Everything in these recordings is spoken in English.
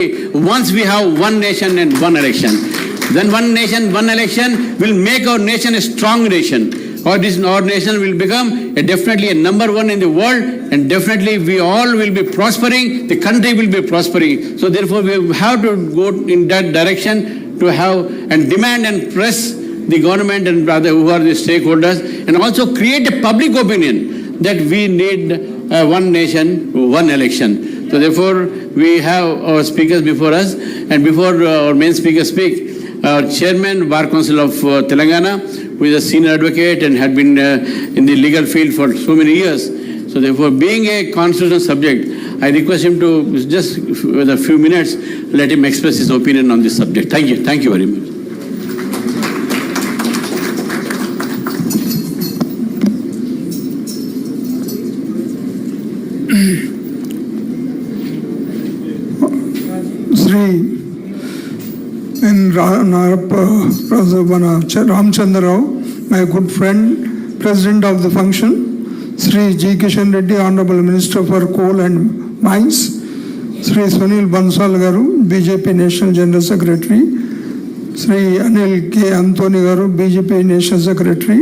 Once we have one nation and one election, then one nation, one election will make our nation a strong nation. Our nation will become definitely a number one in the world, and definitely we all will be prospering, the country will be prospering. So therefore we have to go in that direction to have and demand and press the government and rather who are the stakeholders, and also create a public opinion that we need one nation, one election. So therefore, we have our speakers before us, and before our main speakers speak, our chairman, Bar Council of Telangana, who is a senior advocate and had been in the legal field for so many years. So therefore, being a constitutional subject, I request him to just with a few minutes, let him express his opinion on this subject. Thank you. Thank you very much. Sri Ramchandra Rao, my good friend, President of the function, Sri G. Kishan Reddy, Honorable Minister for Coal and Mines, Sri Sunil Bansal Garu, BJP National General Secretary, Sri Anil K. Anthony Garu, BJP National Secretary,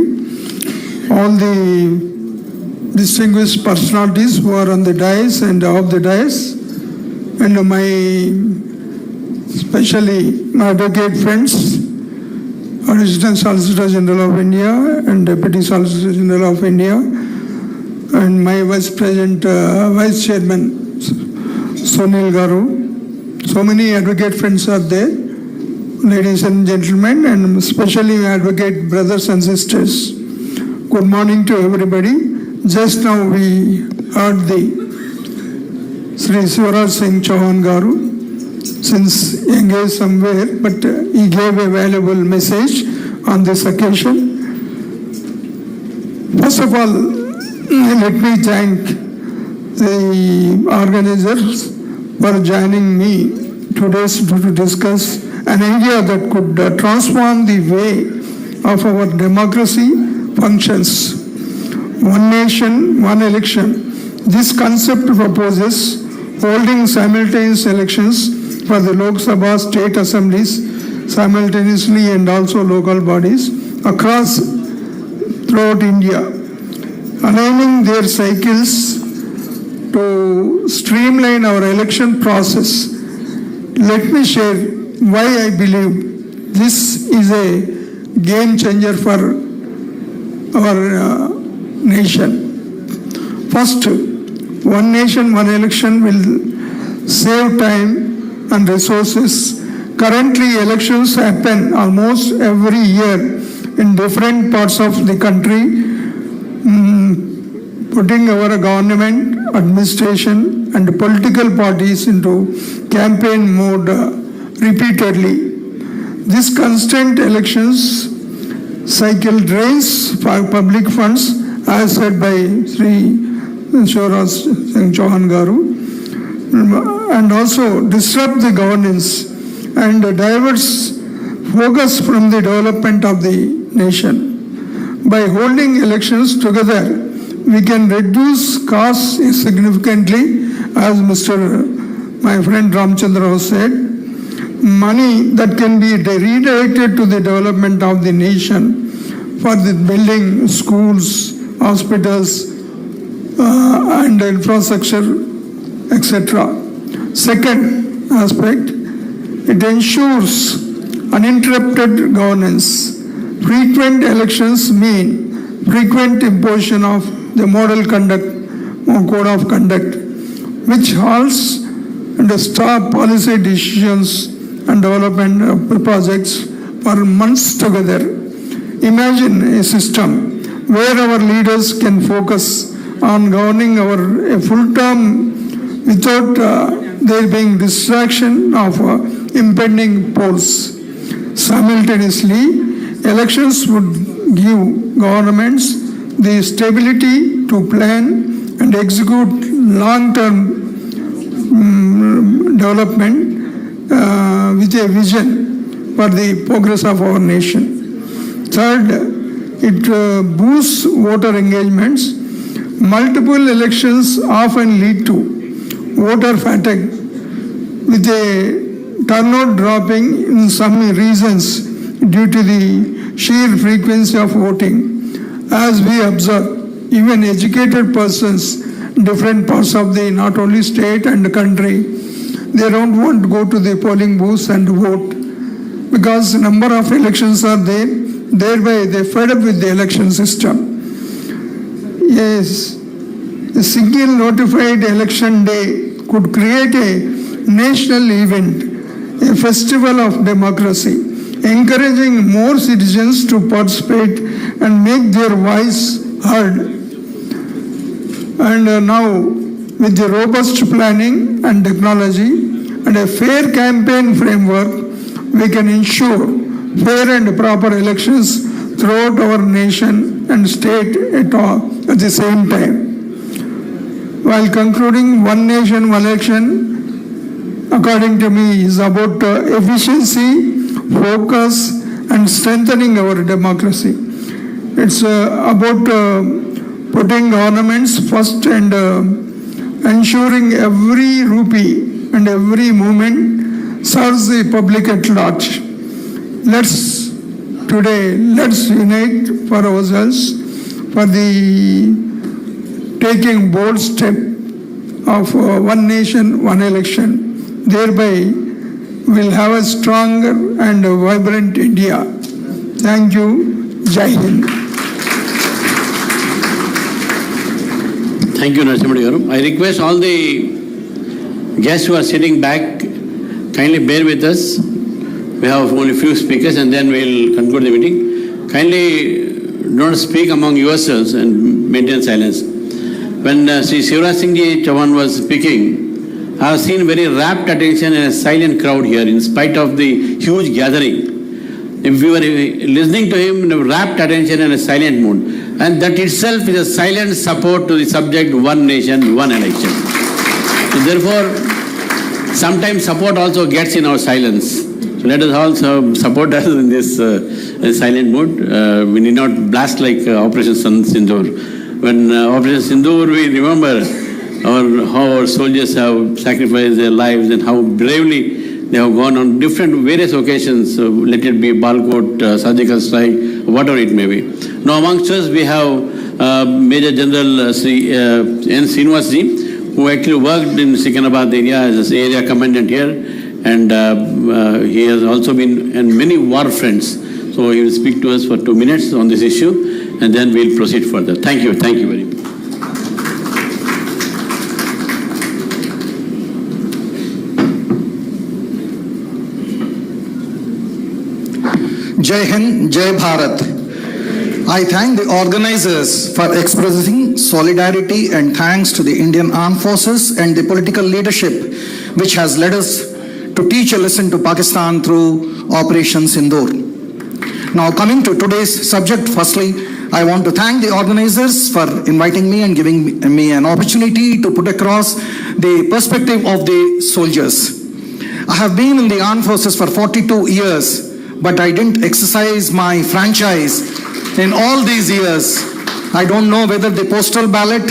all the distinguished personalities who are on the dais and off the dais, and especially my advocate friends, Assistant Solicitor General of India and Deputy Solicitor General of India, and my Vice President, Vice Chairman Sunil Garu. So many advocate friends are there, ladies and gentlemen, and especially my advocate brothers and sisters. Good morning to everybody. Just now we heard the Sri Sivaraj Singh Chauhan Garu, since engaged somewhere, but he gave a valuable message on this occasion. First of all, let me thank the organizers for joining me today to discuss an idea that could transform the way of our democracy functions. One nation, one election. This concept proposes holding simultaneous elections for the Lok Sabha state assemblies simultaneously and also local bodies throughout India, aligning their cycles to streamline our election process. Let me share why I believe this is a game changer for our nation. First, one nation, one election will save time and resources. Currently, elections happen almost every year in different parts of the country, putting our government, administration, and political parties into campaign mode repeatedly. This constant elections cycle drains public funds, as said by Sri Sivaraj Singh Chauhan Garu, and also disrupt the governance and diverts focus from the development of the nation. By holding elections together, we can reduce costs significantly, as my friend Ramchandra Rao said. Money that can be redirected to the development of the nation for the building schools, hospitals, and infrastructure, etc. Second aspect, it ensures uninterrupted governance. Frequent elections mean frequent imposition of the model conduct or code of conduct, which halts and stop policy decisions and development of projects for months together. Imagine a system where our leaders can focus on governing our full term without there being distraction of impending polls. Simultaneously, elections would give governments the stability to plan and execute long-term development with a vision for the progress of our nation. Third, it boosts voter engagements. Multiple elections often lead to voter fatigue with a turnout dropping in some regions due to the sheer frequency of voting. As we observe, even educated persons, different parts of the not only state and the country, they don't want to go to the polling booths and vote because number of elections are there, thereby they fed up with the election system. Yes, a single notified election day could create a national event, a festival of democracy, encouraging more citizens to participate and make their voice heard. And now, with the robust planning and technology and a fair campaign framework, we can ensure fair and proper elections throughout our nation and state at the same time. While concluding one nation, one election, according to me, is about efficiency, focus, and strengthening our democracy. It's about putting governments first and ensuring every rupee and every movement serves the public at large. Let's unite for ourselves for the taking bold step of one nation, one election. Thereby, we'll have a stronger and vibrant India. Thank you. Jai Hind. Thank you, Narasimha Garu. I request all the guests who are sitting back, kindly bear with us. We have only few speakers and then we'll conclude the meeting. Kindly don't speak among yourselves and maintain silence. When Sri Shivraj Singh Ji Chauhan was speaking, I have seen very rapt attention and a silent crowd here in spite of the huge gathering. If we were listening to him in a rapt attention and a silent mood, and that itself is a silent support to the subject one nation, one election. So therefore, sometimes support also gets in our silence. So let us also support us in this silent mood. We need not blast like Operation Sindoor. When Operation Sindoor, we remember how our soldiers have sacrificed their lives and how bravely they have gone on different various occasions, let it be Balkot, surgical strike, whatever it may be. Now amongst us we have Major General Sri N. Srinivas Ji, who actually worked in Secunderabad area as area commandant here, and he has also been in many war fronts. So he will speak to us for 2 minutes on this issue, and then we'll proceed further. Thank you very much. Jai Hind, Jai Bharat. I thank the organizers for expressing solidarity and thanks to the Indian Armed Forces and the political leadership which has led us to teach a lesson to Pakistan through Operation Sindoor. Now coming to today's subject, firstly, I want to thank the organizers for inviting me and giving me an opportunity to put across the perspective of the soldiers. I have been in the Armed Forces for 42 years, but I didn't exercise my franchise in all these years. I don't know whether the postal ballot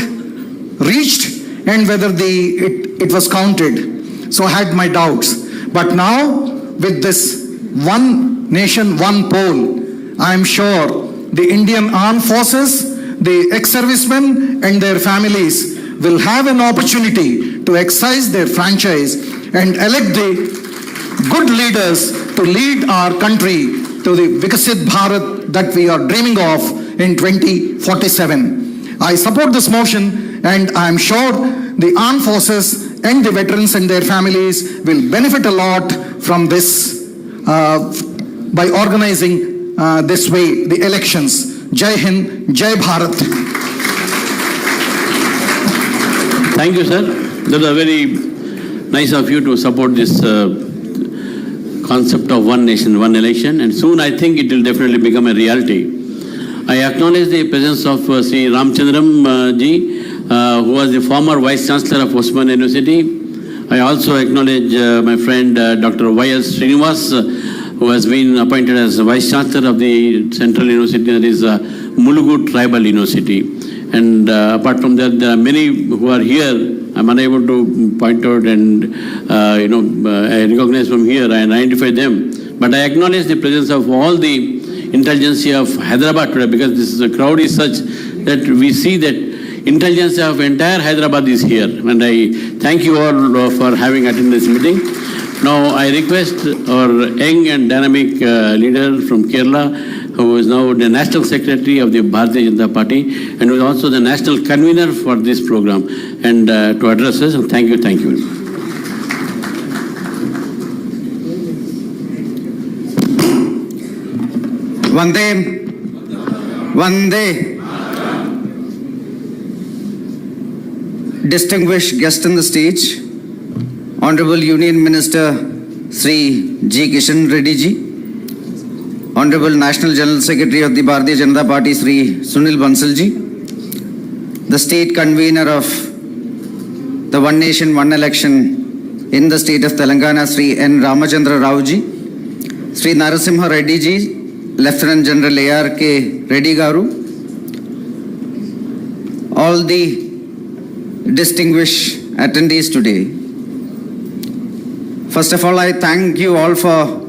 reached and whether it was counted. So I had my doubts. But now, with this one nation, one poll, I am sure the Indian Armed Forces, the ex-servicemen and their families will have an opportunity to exercise their franchise and elect the good leaders to lead our country to the Vikasit Bharat that we are dreaming of in 2047. I support this motion, and I am sure the armed forces and the veterans and their families will benefit a lot from this by organizing this way the elections. Jai Hind, Jai Bharat. Thank you, sir. That was very nice of you to support this concept of one nation, one election, and soon I think it will definitely become a reality. I acknowledge the presence of Sri Ramchandram ji, who was the former Vice Chancellor of Osman University. I also acknowledge my friend Dr. Y.S. Srinivas, who has been appointed as Vice Chancellor of the Central University, that is Mulugu Tribal University. And apart from that, there are many who are here. I'm unable to point out and, I recognize from here, I identify them. But I acknowledge the presence of all the intelligentsia of Hyderabad today, because the crowd is such that we see that intelligentsia of entire Hyderabad is here. And I thank you all for having attended this meeting. Now I request our young and dynamic leader from Kerala, who is now the National Secretary of the Bharatiya Janata Party and who is also the National Convener for this program, and to address us. And thank you, thank you. Vande, Vande. Distinguished guest on the stage, Honorable Union Minister Sri G. Kishan Reddy ji, Honorable National General Secretary of the Bharatiya Janata Party Sri Sunil Bansal ji, the State Convener of the One Nation, One Election in the state of Telangana Sri N. Ramachandra Rao ji, Sri Narasimha Reddy ji, Lieutenant General A.R.K. Reddy Garu, all the distinguished attendees today. First of all, I thank you all for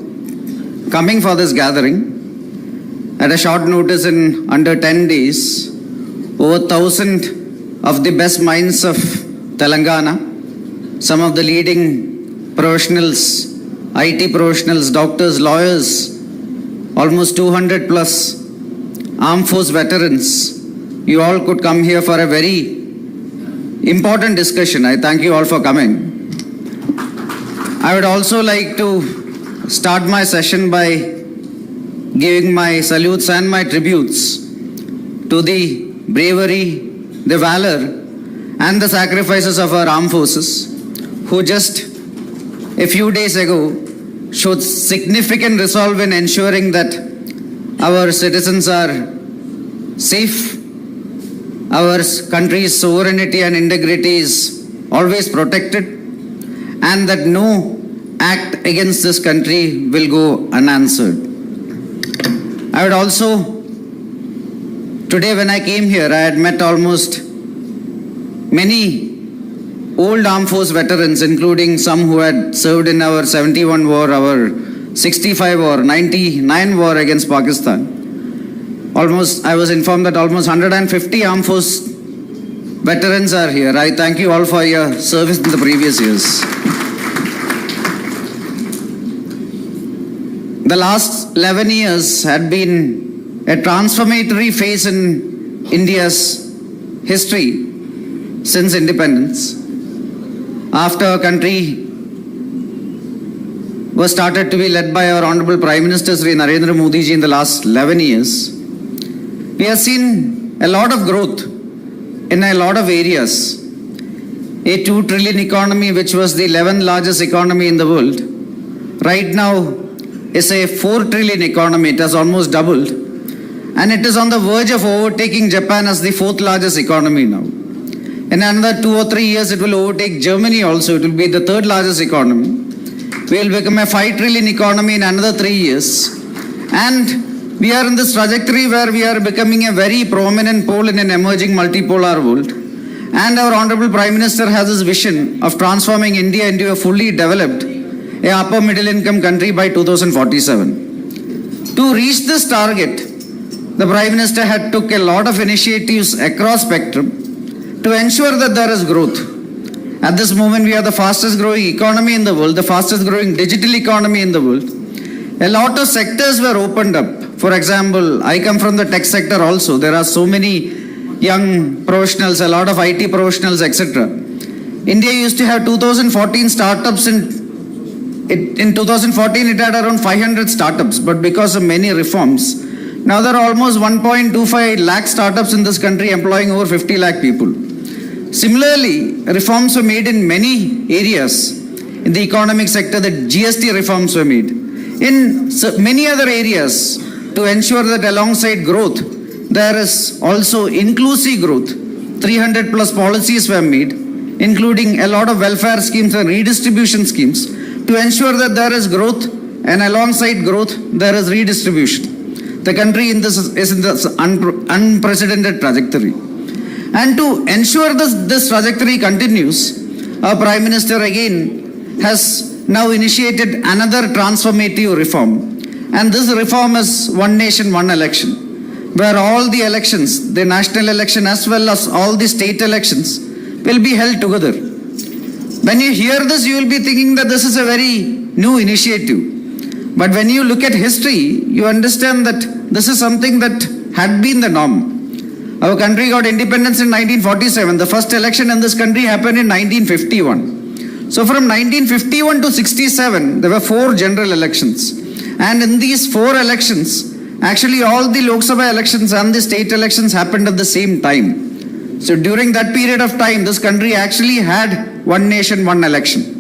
coming for this gathering. At a short notice, in under 10 days, over 1,000 of the best minds of Telangana, some of the leading professionals, IT professionals, doctors, lawyers, almost 200 plus armed force veterans, you all could come here for a very important discussion. I thank you all for coming. I would also like to start my session by giving my salutes and my tributes to the bravery, the valor, and the sacrifices of our armed forces, who just a few days ago showed significant resolve in ensuring that our citizens are safe, our country's sovereignty and integrity is always protected, and that no act against this country will go unanswered. I would also, today when I came here, I had met almost many old armed force veterans, including some who had served in our 71 war, our 65 war, 99 war against Pakistan. I was informed that almost 150 armed force veterans are here. I thank you all for your service in the previous years. The last 11 years had been a transformatory phase in India's history since independence. After our country was started to be led by our Honorable Prime Minister Sri Narendra Modi ji in the last 11 years, we have seen a lot of growth in a lot of areas. A 2 trillion economy, which was the 11th largest economy in the world, right now is a 4 trillion economy. It has almost doubled. And it is on the verge of overtaking Japan as the 4th largest economy now. In another 2 or 3 years, it will overtake Germany also. It will be the 3rd largest economy. We will become a 5 trillion economy in another 3 years. And we are in this trajectory where we are becoming a very prominent pole in an emerging multipolar world. And our Honorable Prime Minister has his vision of transforming India into a fully developed, a upper middle income country by 2047. To reach this target, the Prime Minister had took a lot of initiatives across spectrum to ensure that there is growth. At this moment, we are the fastest growing economy in the world, the fastest growing digital economy in the world. A lot of sectors were opened up. For example, I come from the tech sector also. There are so many young professionals, a lot of IT professionals, etc. India used to have 2014 startups. In 2014, it had around 500 startups, but because of many reforms, now there are almost 1.25 lakh startups in this country employing over 50 lakh people. Similarly, reforms were made in many areas. In the economic sector, the GST reforms were made. In many other areas, to ensure that alongside growth, there is also inclusive growth. 300 plus policies were made, including a lot of welfare schemes and redistribution schemes, to ensure that there is growth, and alongside growth, there is redistribution. The country is in this unprecedented trajectory. And to ensure this trajectory continues, our Prime Minister again has now initiated another transformative reform. And this reform is One Nation, One Election, where all the elections, the national election as well as all the state elections, will be held together. When you hear this, you will be thinking that this is a very new initiative. But when you look at history, you understand that this is something that had been the norm. Our country got independence in 1947. The first election in this country happened in 1951. So from 1951 to 67, there were 4 general elections. And in these 4 elections, actually all the Lok Sabha elections and the state elections happened at the same time. So during that period of time, this country actually had One Nation, One Election.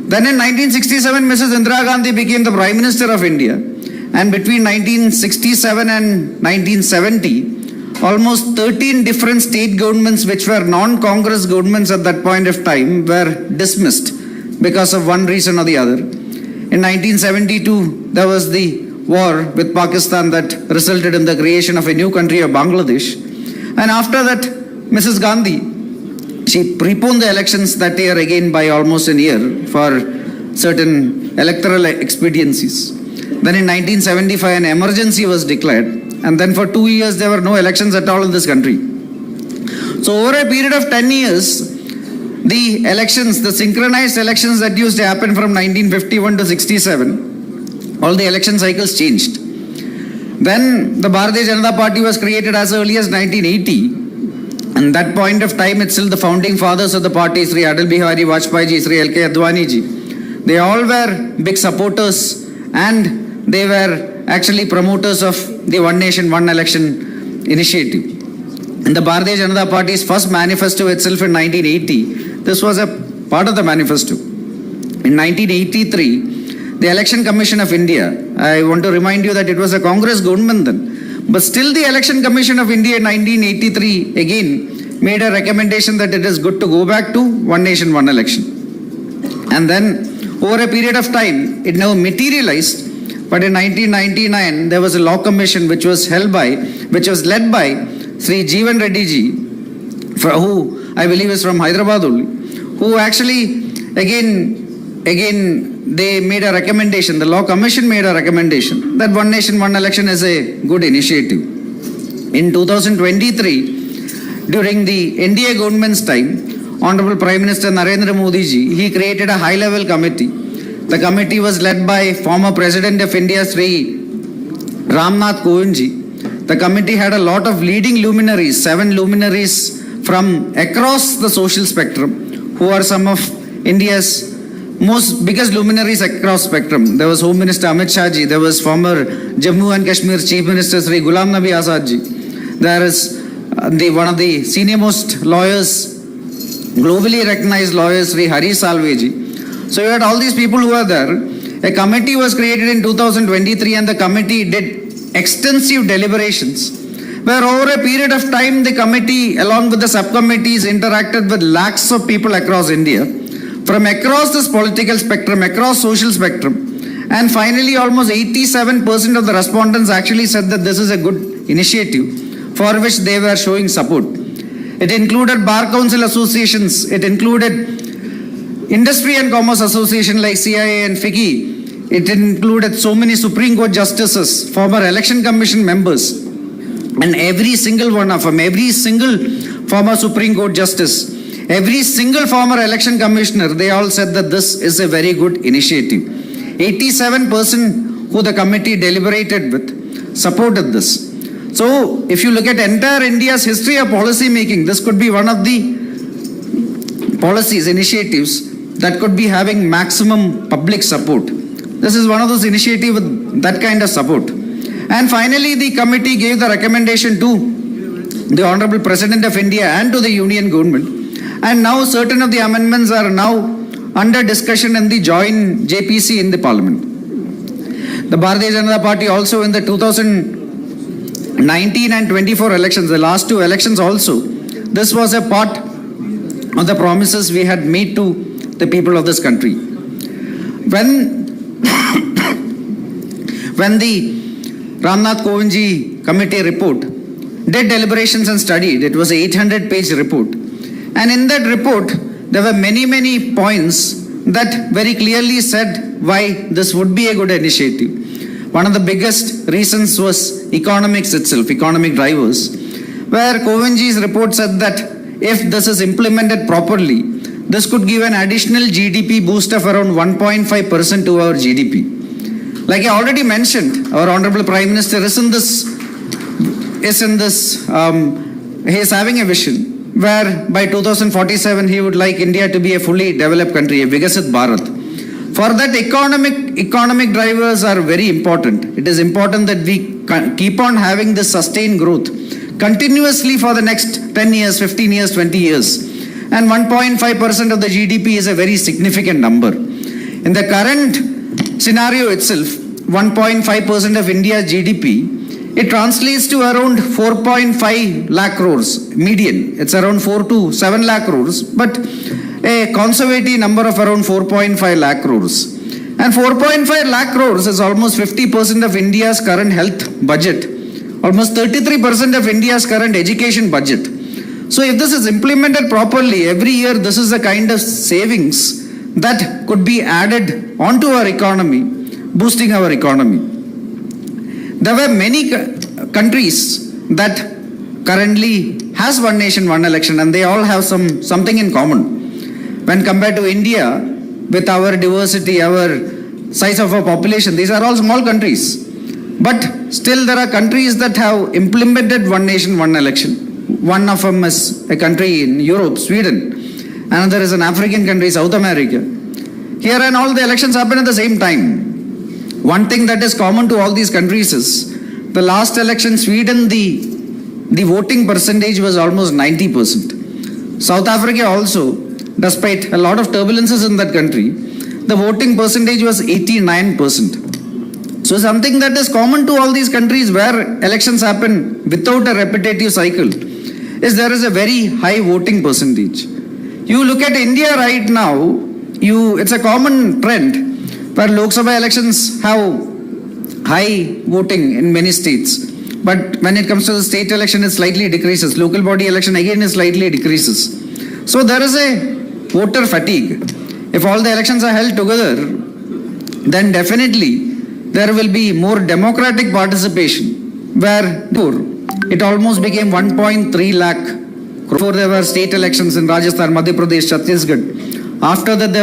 Then in 1967, Mrs. Indira Gandhi became the Prime Minister of India. And between 1967 and 1970, almost 13 different state governments which were non-Congress governments at that point of time were dismissed because of one reason or the other. In 1972, there was the war with Pakistan that resulted in the creation of a new country of Bangladesh. And after that, Mrs. Gandhi, she preponed the elections that year again by almost a year for certain electoral expediencies. Then in 1975, an emergency was declared. And then for 2 years, there were no elections at all in this country. So over a period of 10 years, the elections, the synchronized elections that used to happen from 1951 to 67, all the election cycles changed. Then the Bharatiya Janata Party was created as early as 1980. And that point of time itself, the founding fathers of the party, Sri Atal Bihari Vajpayee ji, Sri L.K. Advani ji, they all were big supporters and they were actually promoters of the One Nation, One Election initiative. In the Bharatiya Janata Party's first manifesto itself in 1980, this was a part of the manifesto. In 1983, the Election Commission of India, I want to remind you that it was a Congress government then, but still the Election Commission of India in 1983 again made a recommendation that it is good to go back to One Nation, One Election. And then over a period of time, it never materialized. But in 1999, there was a law commission which was led by Sri Jeevan Reddy ji, who I believe is from Hyderabad only, who actually again they made a recommendation, the law commission made a recommendation that One Nation, One Election is a good initiative. In 2023, during the NDA government's time, Honorable Prime Minister Narendra Modi ji, he created a high-level committee. The committee was led by former President of India, Sri Ramnath Kovind ji. The committee had a lot of leading luminaries, 7 luminaries from across the social spectrum, who are some of India's biggest luminaries across spectrum. There was Home Minister Amit Shah ji, there was former Jammu and Kashmir Chief Minister Sri Ghulam Nabi Azad ji. There is one of the senior most lawyers, globally recognized lawyers, Sri Hari Salve ji. So you had all these people who were there. A committee was created in 2023 and the committee did extensive deliberations where over a period of time the committee along with the subcommittees interacted with lakhs of people across India, from across this political spectrum, across social spectrum. And finally almost 87% of the respondents actually said that this is a good initiative for which they were showing support. It included Bar Council associations, it included Industry and Commerce Association like CIA and FICCI. It included so many Supreme Court justices, former Election Commission members, and every single one of them, every single former Supreme Court justice, every single former election commissioner, they all said that this is a very good initiative. 87% who the committee deliberated with supported this. So if you look at entire India's history of policy making, this could be one of the policies, initiatives that could be having maximum public support. This is one of those initiatives with that kind of support. And finally, the committee gave the recommendation to the Honorable President of India and to the Union government. And now certain of the amendments are now under discussion in the joint JPC in the Parliament. The Bharatiya Janata Party also in the 2019 and 24 elections, the last 2 elections also, this was a part of the promises we had made to the people of this country. When the Ramnath Kovind ji committee report, did deliberations and studied. It was an 800-page report. And in that report, there were many points that very clearly said why this would be a good initiative. One of the biggest reasons was economics itself, economic drivers, where Kovenji's report said that if this is implemented properly, this could give an additional GDP boost of around 1.5% to our GDP. Like I already mentioned, our Honorable Prime Minister is having a vision where by 2047 he would like India to be a fully developed country, a Vikasit Bharat. For that, economic drivers are very important. It is important that we keep on having this sustained growth continuously for the next 10 years, 15 years, 20 years. And 1.5% of the GDP is a very significant number. In the current scenario itself, 1.5% of India's GDP, it translates to around 4.5 lakh crores median. It's around 4 to 7 lakh crores, but a conservative number of around 4.5 lakh crores. And 4.5 lakh crores is almost 50% of India's current health budget, almost 33% of India's current education budget. So if this is implemented properly, every year this is the kind of savings that could be added onto our economy, boosting our economy. There were many countries that currently has one nation, one election, and they all have something in common. When compared to India, with our diversity, our size of our population, these are all small countries. But still there are countries that have implemented one nation, one election. One of them is a country in Europe, Sweden. Another is an African country, South America. Here and all the elections happen at the same time. One thing that is common to all these countries is the last election, Sweden, the voting percentage was almost 90%. South Africa also, despite a lot of turbulences in that country, the voting percentage was 89%. So something that is common to all these countries where elections happen without a repetitive cycle is there is a very high voting percentage. You look at India right now, it's a common trend where Lok Sabha elections have high voting in many states. But when it comes to the state election, it slightly decreases. Local body election again is slightly decreases. So there is a voter fatigue. If all the elections are held together, then definitely there will be more democratic participation, where it almost became 1.3 lakh before there were state elections in Rajasthan, Madhya Pradesh, Chhattisgarh. After that, there